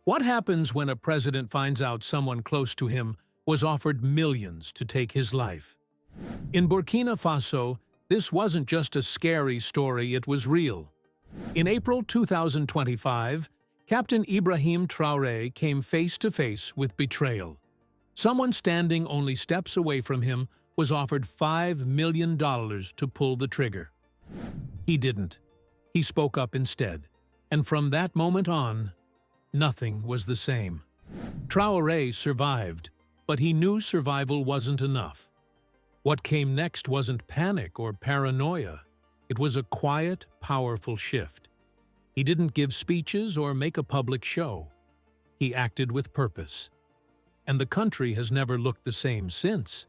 What happens when a president finds out someone close to him was offered millions to take his life? In Burkina Faso, this wasn't just a scary story, it was real. In April 2025, Captain Ibrahim Traoré came face to face with betrayal. Someone standing only steps away from him was offered $5 million to pull the trigger. He didn't. He spoke up instead. And from that moment on, nothing was the same. Traoré survived, but he knew survival wasn't enough. What came next wasn't panic or paranoia. It was a quiet, powerful shift. He didn't give speeches or make a public show. He acted with purpose. And the country has never looked the same since.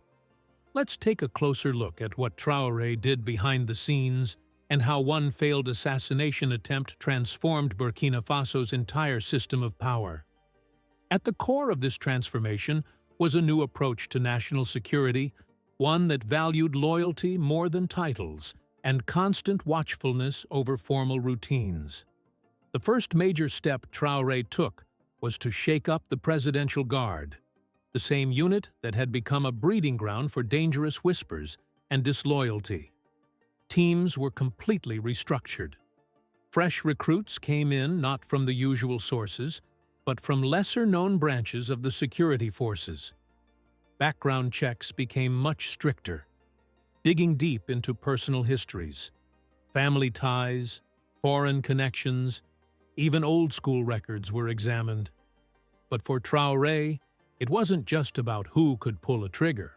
Let's take a closer look at what Traoré did behind the scenes and how one failed assassination attempt transformed Burkina Faso's entire system of power. At the core of this transformation was a new approach to national security, one that valued loyalty more than titles and constant watchfulness over formal routines. The first major step Traoré took was to shake up the Presidential Guard, the same unit that had become a breeding ground for dangerous whispers and disloyalty. Teams were completely restructured. Fresh recruits came in not from the usual sources, but from lesser-known branches of the security forces. Background checks became much stricter, digging deep into personal histories, family ties, foreign connections, even old-school records were examined. But for Traoré, it wasn't just about who could pull a trigger.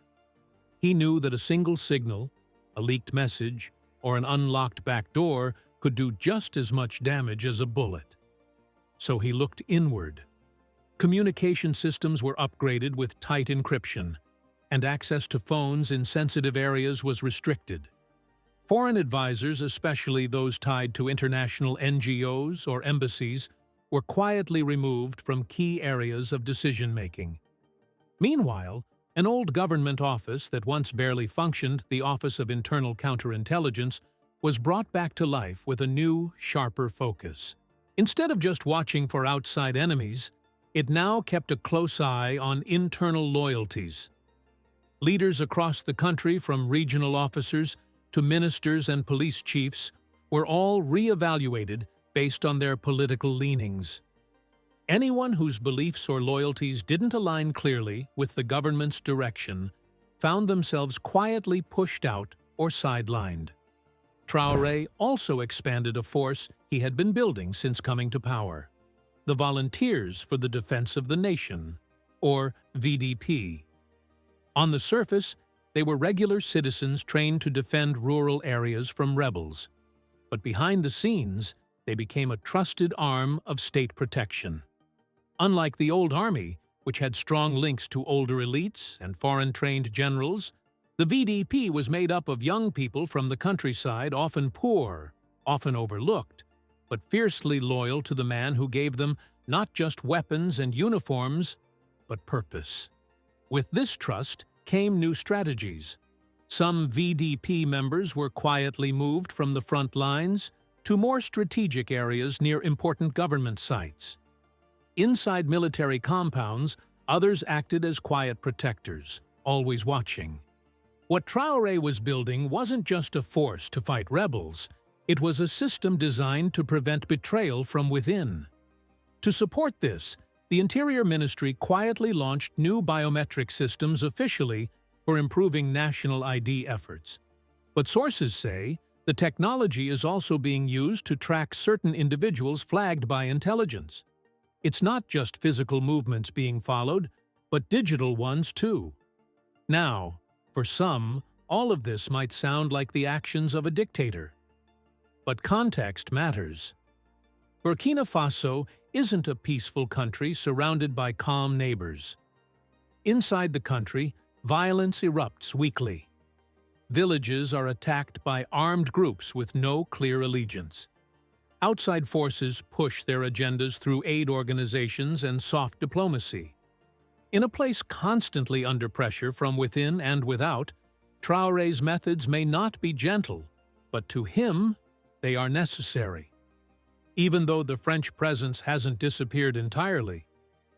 He knew that a single signal, a leaked message, or an unlocked back door could do just as much damage as a bullet. So he looked inward. Communication systems were upgraded with tight encryption, and access to phones in sensitive areas was restricted. Foreign advisors, especially those tied to international NGOs or embassies, were quietly removed from key areas of decision-making. Meanwhile, an old government office that once barely functioned, the Office of Internal Counterintelligence, was brought back to life with a new, sharper focus. Instead of just watching for outside enemies, it now kept a close eye on internal loyalties. Leaders across the country, from regional officers to ministers and police chiefs, were all re-evaluated based on their political leanings. Anyone whose beliefs or loyalties didn't align clearly with the government's direction found themselves quietly pushed out or sidelined. Traoré also expanded a force he had been building since coming to power: the Volunteers for the Defense of the Nation, or VDP. On the surface, they were regular citizens trained to defend rural areas from rebels. But behind the scenes, they became a trusted arm of state protection. Unlike the old army, which had strong links to older elites and foreign-trained generals, the VDP was made up of young people from the countryside, often poor, often overlooked, but fiercely loyal to the man who gave them not just weapons and uniforms, but purpose. With this trust came new strategies. Some VDP members were quietly moved from the front lines to more strategic areas near important government sites. Inside military compounds, others acted as quiet protectors, always watching. What Traoré was building wasn't just a force to fight rebels, it was a system designed to prevent betrayal from within. To support this, the Interior Ministry quietly launched new biometric systems officially for improving national ID efforts. But sources say the technology is also being used to track certain individuals flagged by intelligence. It's not just physical movements being followed, but digital ones too. Now, for some, all of this might sound like the actions of a dictator. But context matters. Burkina Faso isn't a peaceful country surrounded by calm neighbors. Inside the country, violence erupts weekly. Villages are attacked by armed groups with no clear allegiance. Outside forces push their agendas through aid organizations and soft diplomacy. In a place constantly under pressure from within and without, Traoré's methods may not be gentle, but to him, they are necessary. Even though the French presence hasn't disappeared entirely,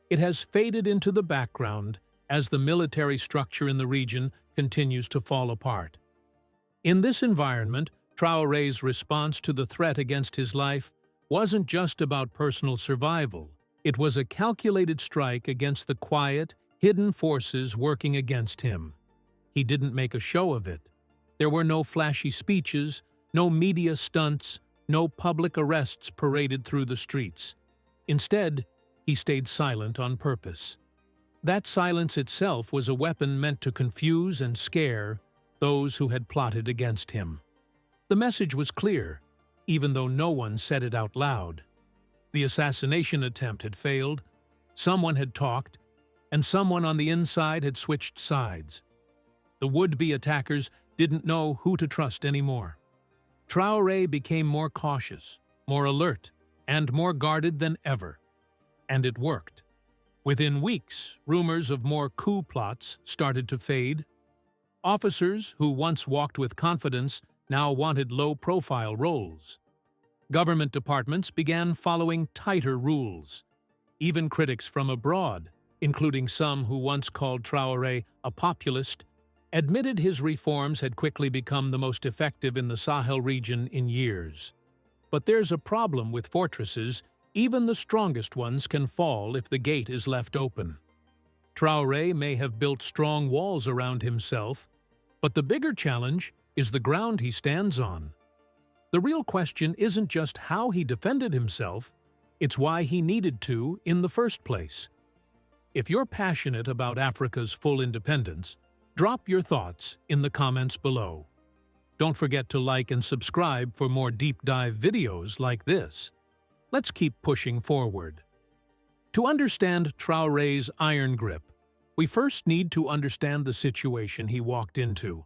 it has faded into the background as the military structure in the region continues to fall apart. In this environment, Traoré's response to the threat against his life wasn't just about personal survival. It was a calculated strike against the quiet, hidden forces working against him. He didn't make a show of it. There were no flashy speeches, no media stunts, no public arrests paraded through the streets. Instead, he stayed silent on purpose. That silence itself was a weapon meant to confuse and scare those who had plotted against him. The message was clear, even though no one said it out loud. The assassination attempt had failed, someone had talked, and someone on the inside had switched sides. The would-be attackers didn't know who to trust anymore. Traoré became more cautious, more alert, and more guarded than ever. And it worked. Within weeks, rumors of more coup plots started to fade. Officers who once walked with confidence now wanted low-profile roles. Government departments began following tighter rules. Even critics from abroad, including some who once called Traoré a populist, admitted his reforms had quickly become the most effective in the Sahel region in years. But there's a problem with fortresses. Even the strongest ones can fall if the gate is left open. Traoré may have built strong walls around himself, but the bigger challenge is the ground he stands on. The real question isn't just how he defended himself, it's why he needed to in the first place. If you're passionate about Africa's full independence, drop your thoughts in the comments below. Don't forget to like and subscribe for more deep dive videos like this. Let's keep pushing forward. To understand Traoré's iron grip, we first need to understand the situation he walked into.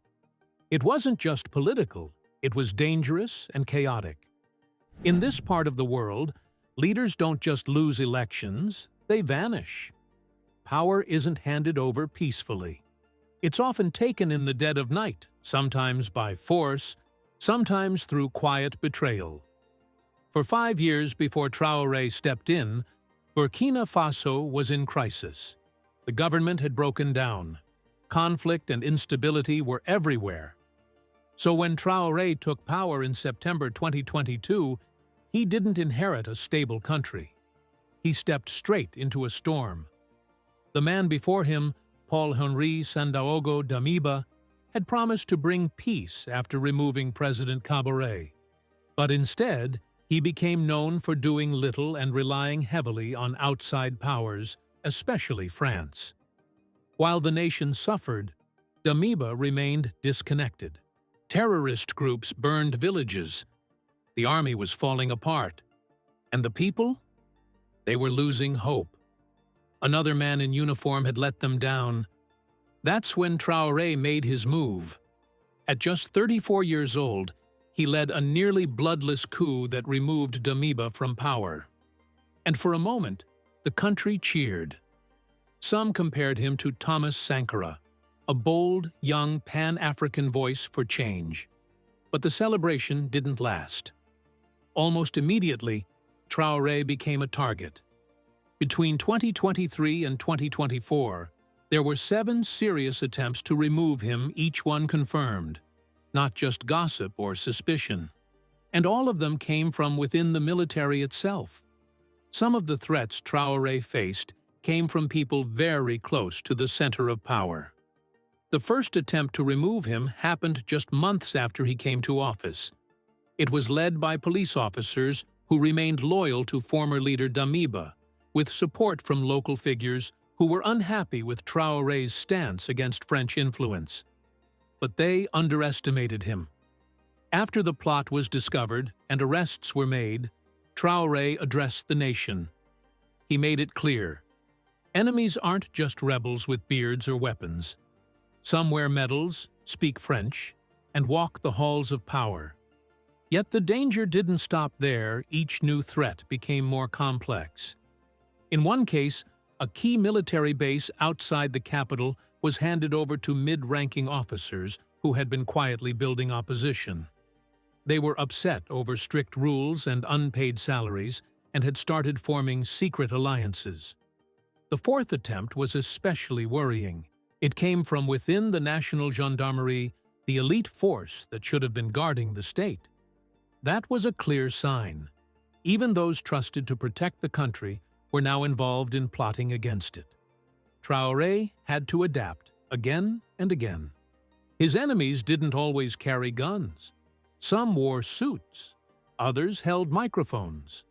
It wasn't just political, it was dangerous and chaotic. In this part of the world, leaders don't just lose elections, they vanish. Power isn't handed over peacefully. It's often taken in the dead of night, sometimes by force, sometimes through quiet betrayal. For 5 years before Traoré stepped in, Burkina Faso was in crisis. The government had broken down. Conflict and instability were everywhere. So when Traoré took power in September 2022, he didn't inherit a stable country. He stepped straight into a storm. The man before him, Paul-Henri Sandaogo Damiba, had promised to bring peace after removing President Traoré. But instead, he became known for doing little and relying heavily on outside powers, especially France. While the nation suffered, Damiba remained disconnected. Terrorist groups burned villages. The army was falling apart. And the people? They were losing hope. Another man in uniform had let them down. That's when Traoré made his move. At just 34 years old, he led a nearly bloodless coup that removed Damiba from power. And for a moment, the country cheered. Some compared him to Thomas Sankara, a bold, young Pan-African voice for change. But the celebration didn't last. Almost immediately, Traoré became a target. Between 2023 and 2024, there were 7 serious attempts to remove him, each one confirmed. Not just gossip or suspicion. And all of them came from within the military itself. Some of the threats Traoré faced came from people very close to the center of power. The first attempt to remove him happened just months after he came to office. It was led by police officers who remained loyal to former leader Damiba, with support from local figures who were unhappy with Traoré's stance against French influence. But they underestimated him. After the plot was discovered and arrests were made, Traoré addressed the nation. He made it clear, enemies aren't just rebels with beards or weapons. Some wear medals, speak French, and walk the halls of power. Yet the danger didn't stop there. Each new threat became more complex. In one case, a key military base outside the capital was handed over to mid-ranking officers who had been quietly building opposition. They were upset over strict rules and unpaid salaries and had started forming secret alliances. The fourth attempt was especially worrying. It came from within the National Gendarmerie, the elite force that should have been guarding the state. That was a clear sign. Even those trusted to protect the country were now involved in plotting against it. Traoré had to adapt again and again. His enemies didn't always carry guns. Some wore suits. Others held microphones.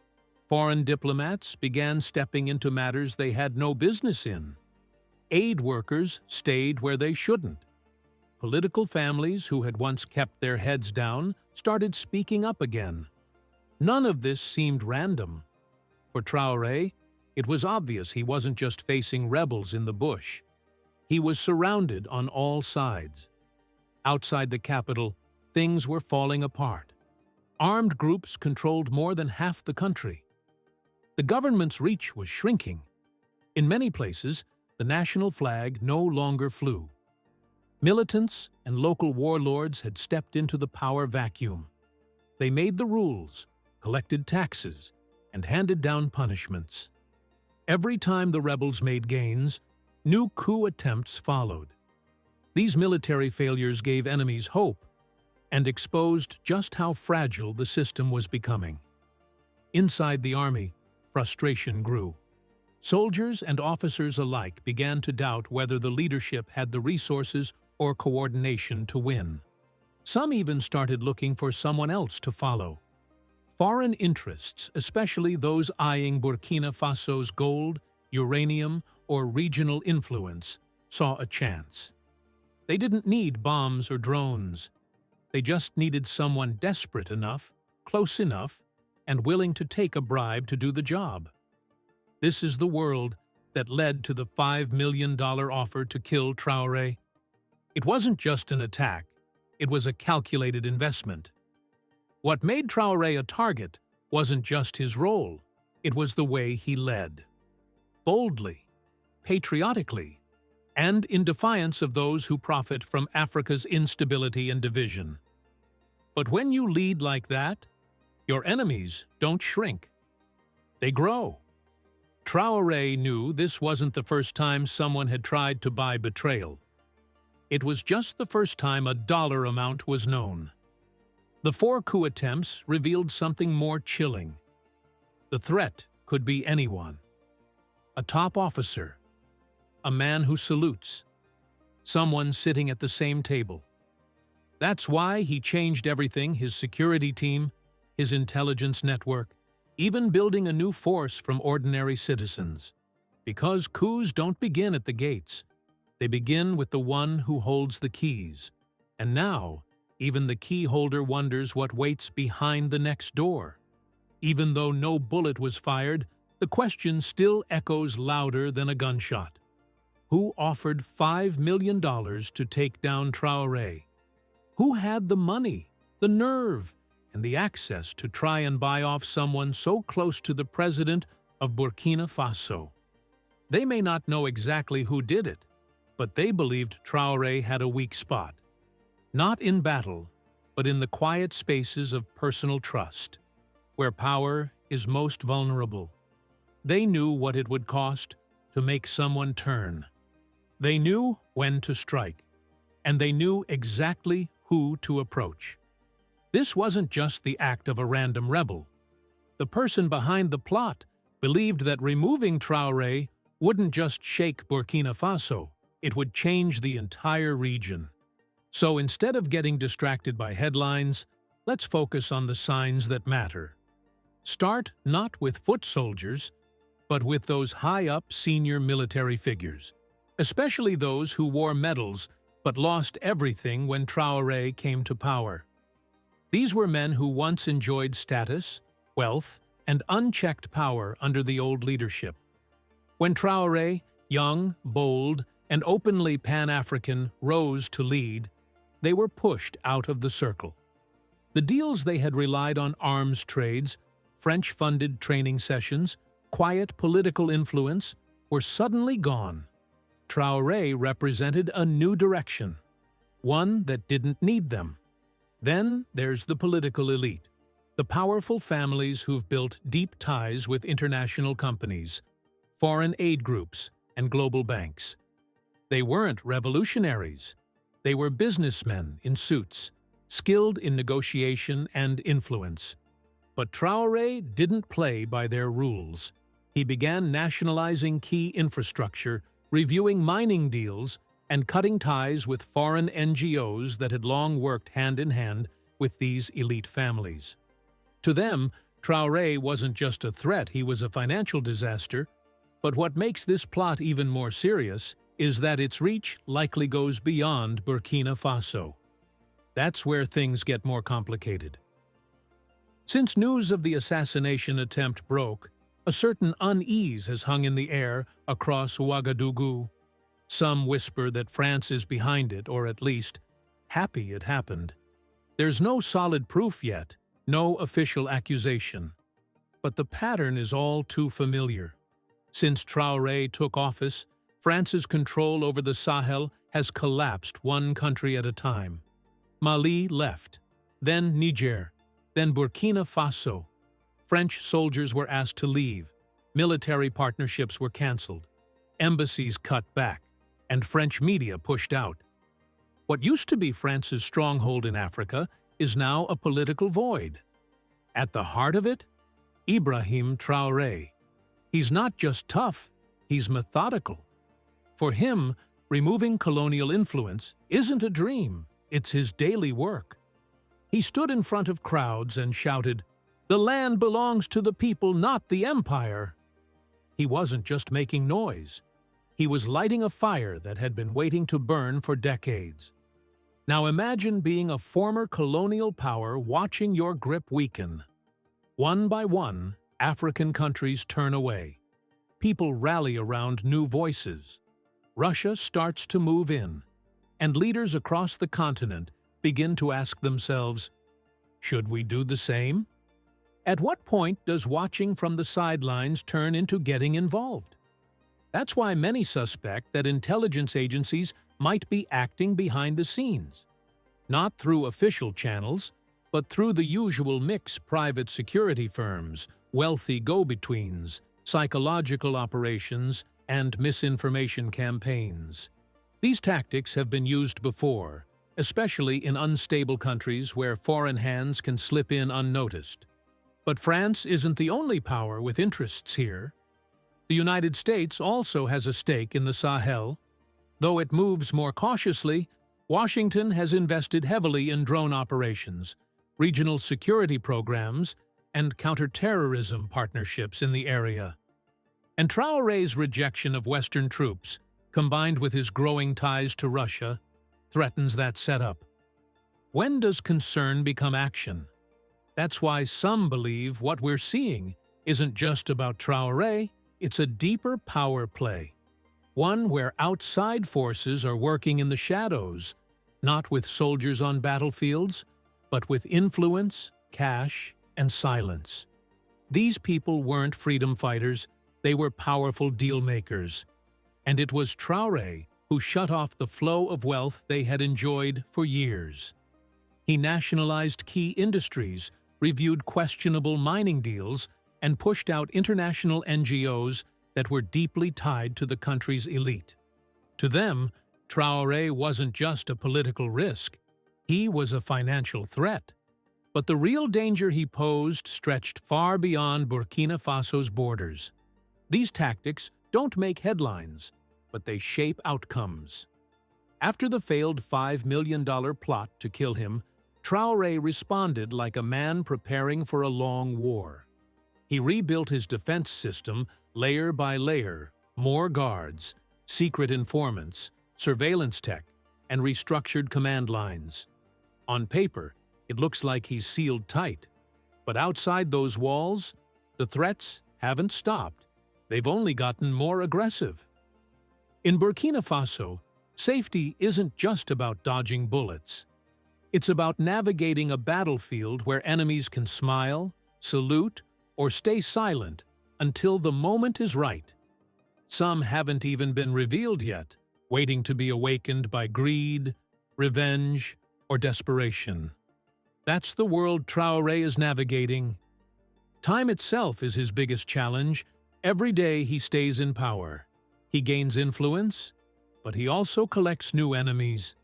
Foreign diplomats began stepping into matters they had no business in. Aid workers stayed where they shouldn't. Political families who had once kept their heads down started speaking up again. None of this seemed random. For Traoré, it was obvious he wasn't just facing rebels in the bush. He was surrounded on all sides. Outside the capital, things were falling apart. Armed groups controlled more than half the country. The government's reach was shrinking. In many places, the national flag no longer flew. Militants and local warlords had stepped into the power vacuum. They made the rules, collected taxes, and handed down punishments. Every time the rebels made gains, new coup attempts followed. These military failures gave enemies hope and exposed just how fragile the system was becoming. Inside the army, frustration grew. Soldiers and officers alike began to doubt whether the leadership had the resources or coordination to win. Some even started looking for someone else to follow. Foreign interests, especially those eyeing Burkina Faso's gold, uranium, or regional influence, saw a chance. They didn't need bombs or drones. They just needed someone desperate enough, close enough, and willing to take a bribe to do the job. This is the world that led to the $5 million offer to kill Traoré. It wasn't just an attack, it was a calculated investment. What made Traoré a target wasn't just his role, it was the way he led. Boldly, patriotically, and in defiance of those who profit from Africa's instability and division. But when you lead like that, your enemies don't shrink. They grow. Traoré knew this wasn't the first time someone had tried to buy betrayal. It was just the first time a dollar amount was known. The 4 coup attempts revealed something more chilling. The threat could be anyone. A top officer, a man who salutes, someone sitting at the same table. That's why he changed everything: his security team, his intelligence network, even building a new force from ordinary citizens. Because coups don't begin at the gates. They begin with the one who holds the keys. And now, even the key holder wonders what waits behind the next door. Even though no bullet was fired, the question still echoes louder than a gunshot. Who offered $5 million to take down Traoré? Who had the money, the nerve, and the access to try and buy off someone so close to the president of Burkina Faso? They may not know exactly who did it, but they believed Traoré had a weak spot. Not in battle, but in the quiet spaces of personal trust, where power is most vulnerable. They knew what it would cost to make someone turn. They knew when to strike, and they knew exactly who to approach. This wasn't just the act of a random rebel. The person behind the plot believed that removing Traoré wouldn't just shake Burkina Faso, it would change the entire region. So instead of getting distracted by headlines, let's focus on the signs that matter. Start not with foot soldiers, but with those high-up senior military figures, especially those who wore medals but lost everything when Traoré came to power. These were men who once enjoyed status, wealth, and unchecked power under the old leadership. When Traoré, young, bold, and openly Pan-African, rose to lead, they were pushed out of the circle. The deals they had relied on: arms trades, French-funded training sessions, quiet political influence, were suddenly gone. Traoré represented a new direction, one that didn't need them. Then there's the political elite, the powerful families who've built deep ties with international companies, foreign aid groups, and global banks. They weren't revolutionaries. They were businessmen in suits, skilled in negotiation and influence. But Traoré didn't play by their rules. He began nationalizing key infrastructure, reviewing mining deals, and cutting ties with foreign NGOs that had long worked hand in hand with these elite families. To them, Traoré wasn't just a threat, he was a financial disaster. But what makes this plot even more serious is that its reach likely goes beyond Burkina Faso. That's where things get more complicated. Since news of the assassination attempt broke, a certain unease has hung in the air across Ouagadougou. Some whisper that France is behind it, or at least happy it happened. There's no solid proof yet, no official accusation. But the pattern is all too familiar. Since Traoré took office, France's control over the Sahel has collapsed one country at a time. Mali left, then Niger, then Burkina Faso. French soldiers were asked to leave, military partnerships were cancelled, embassies cut back, and French media pushed out. What used to be France's stronghold in Africa is now a political void. At the heart of it, Ibrahim Traoré. He's not just tough, he's methodical. For him, removing colonial influence isn't a dream, it's his daily work. He stood in front of crowds and shouted, "The land belongs to the people, not the empire." He wasn't just making noise. He was lighting a fire that had been waiting to burn for decades. Now imagine being a former colonial power watching your grip weaken. One by one, African countries turn away. People rally around new voices. Russia starts to move in, and leaders across the continent begin to ask themselves, should we do the same? At what point does watching from the sidelines turn into getting involved? That's why many suspect that intelligence agencies might be acting behind the scenes, not through official channels, but through the usual mix: private security firms, wealthy go-betweens, psychological operations, and misinformation campaigns. These tactics have been used before, especially in unstable countries where foreign hands can slip in unnoticed. But France isn't the only power with interests here. The United States also has a stake in the Sahel. Though it moves more cautiously, Washington has invested heavily in drone operations, regional security programs, and counterterrorism partnerships in the area. And Traoré's rejection of Western troops, combined with his growing ties to Russia, threatens that setup. When does concern become action? That's why some believe what we're seeing isn't just about Traoré, it's a deeper power play. One where outside forces are working in the shadows, not with soldiers on battlefields, but with influence, cash, and silence. These people weren't freedom fighters, they were powerful deal-makers. And it was Traoré who shut off the flow of wealth they had enjoyed for years. He nationalized key industries, reviewed questionable mining deals, and pushed out international NGOs that were deeply tied to the country's elite. To them, Traoré wasn't just a political risk, he was a financial threat. But the real danger he posed stretched far beyond Burkina Faso's borders. These tactics don't make headlines, but they shape outcomes. After the failed $5 million plot to kill him, Traoré responded like a man preparing for a long war. He rebuilt his defense system layer by layer: more guards, secret informants, surveillance tech, and restructured command lines. On paper, it looks like he's sealed tight. But outside those walls, the threats haven't stopped. They've only gotten more aggressive. In Burkina Faso, safety isn't just about dodging bullets. It's about navigating a battlefield where enemies can smile, salute, or stay silent until the moment is right. Some haven't even been revealed yet, waiting to be awakened by greed, revenge, or desperation. That's the world Traoré is navigating. Time itself is his biggest challenge. Every day he stays in power. He gains influence, but he also collects new enemies.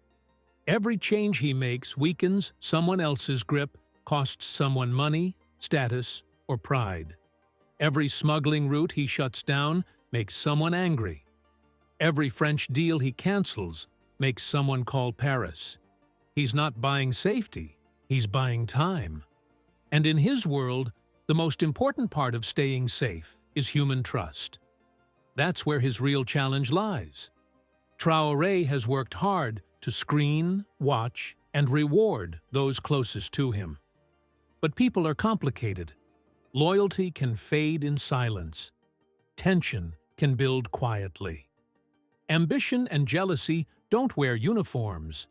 Every change he makes weakens someone else's grip, costs someone money, status, or pride. Every smuggling route he shuts down makes someone angry. Every French deal he cancels makes someone call Paris. He's not buying safety, he's buying time. And in his world, the most important part of staying safe is human trust. That's where his real challenge lies. Traoré has worked hard to screen, watch, and reward those closest to him. But people are complicated. Loyalty can fade in silence. Tension can build quietly. Ambition and jealousy don't wear uniforms.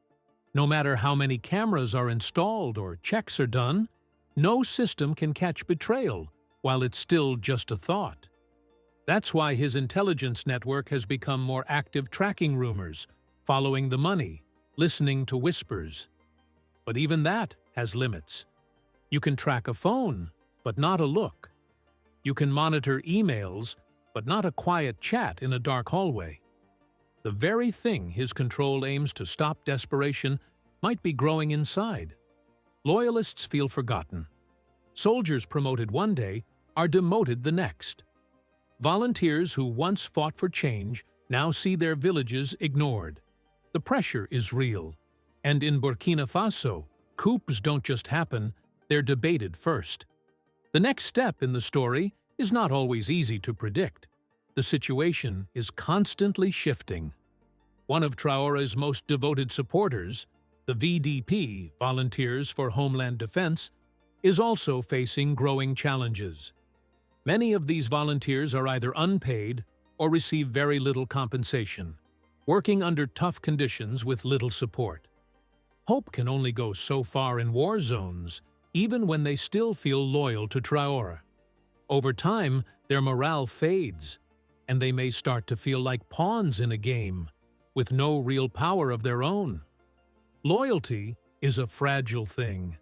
No matter how many cameras are installed or checks are done, no system can catch betrayal while it's still just a thought. That's why his intelligence network has become more active, tracking rumors, following the money, listening to whispers. But even that has limits. You can track a phone, but not a look. You can monitor emails, but not a quiet chat in a dark hallway. The very thing his control aims to stop, desperation, might be growing inside. Loyalists feel forgotten. Soldiers promoted one day are demoted the next. Volunteers who once fought for change now see their villages ignored. The pressure is real. And in Burkina Faso, coups don't just happen, they're debated first. The next step in the story is not always easy to predict. The situation is constantly shifting. One of Traoré's most devoted supporters, the VDP, Volunteers for Homeland Defense, is also facing growing challenges. Many of these volunteers are either unpaid or receive very little compensation, working under tough conditions with little support. Hope can only go so far in war zones, even when they still feel loyal to Traoré. Over time, their morale fades, and they may start to feel like pawns in a game, with no real power of their own. Loyalty is a fragile thing,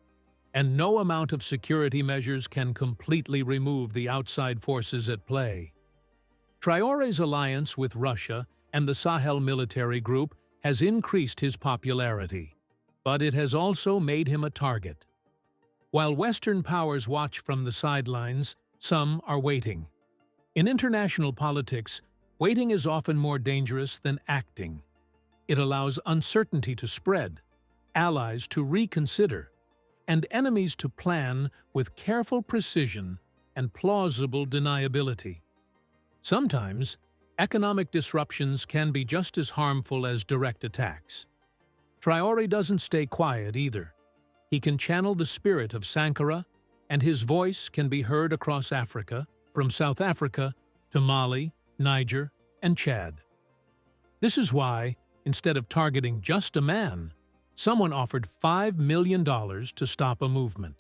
and no amount of security measures can completely remove the outside forces at play. Traoré's alliance with Russia and the Sahel military group has increased his popularity, but it has also made him a target. While Western powers watch from the sidelines, some are waiting. In international politics, waiting is often more dangerous than acting. It allows uncertainty to spread, allies to reconsider, and enemies to plan with careful precision and plausible deniability. Sometimes, economic disruptions can be just as harmful as direct attacks. Traoré doesn't stay quiet either. He can channel the spirit of Sankara, and his voice can be heard across Africa, from South Africa to Mali, Niger, and Chad. This is why, instead of targeting just a man, someone offered $5 million to stop a movement.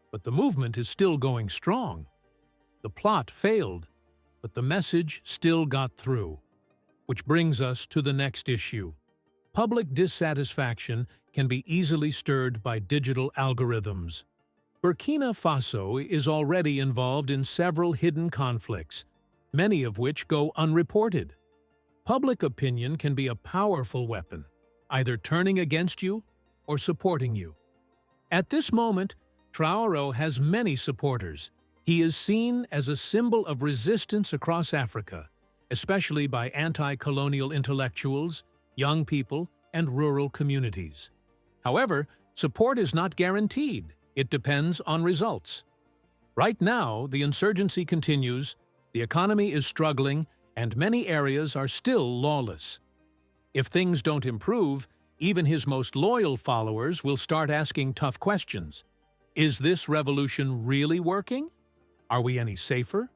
But the movement is still going strong. The plot failed, but the message still got through. Which brings us to the next issue. Public dissatisfaction can be easily stirred by digital algorithms. Burkina Faso is already involved in several hidden conflicts, many of which go unreported. Public opinion can be a powerful weapon, either turning against you or supporting you. At this moment, Traoré has many supporters. He is seen as a symbol of resistance across Africa, especially by anti-colonial intellectuals, young people, and rural communities. However, support is not guaranteed. It depends on results. Right now, the insurgency continues, the economy is struggling, and many areas are still lawless. If things don't improve, even his most loyal followers will start asking tough questions. Is this revolution really working? Are we any safer?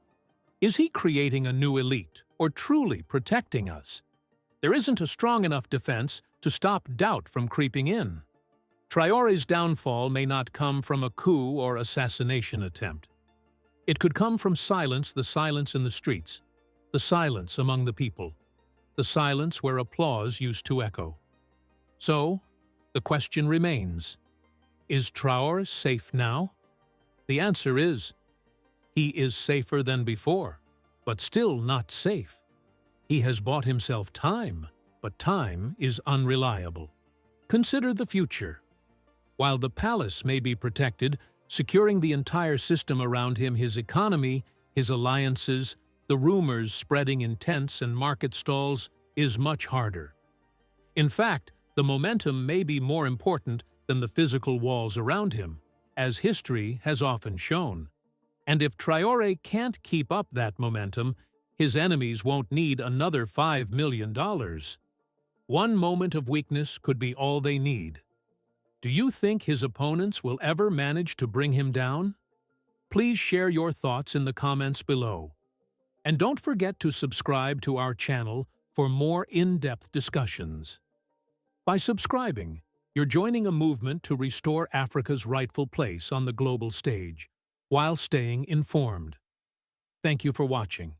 Is he creating a new elite or truly protecting us? There isn't a strong enough defense to stop doubt from creeping in. Traoré's downfall may not come from a coup or assassination attempt. It could come from silence, the silence in the streets, the silence among the people, the silence where applause used to echo. So, the question remains, is Traoré safe now? The answer is, he is safer than before. but still not safe. He has bought himself time, but time is unreliable. Consider the future. While the palace may be protected, securing the entire system around him, his economy, his alliances, the rumors spreading in tents and market stalls, is much harder. In fact, the momentum may be more important than the physical walls around him, as history has often shown. And if Traore can't keep up that momentum, his enemies won't need another $5 million. One moment of weakness could be all they need. Do you think his opponents will ever manage to bring him down? Please share your thoughts in the comments below. And don't forget to subscribe to our channel for more in-depth discussions. By subscribing, you're joining a movement to restore Africa's rightful place on the global stage, while staying informed. Thank you for watching.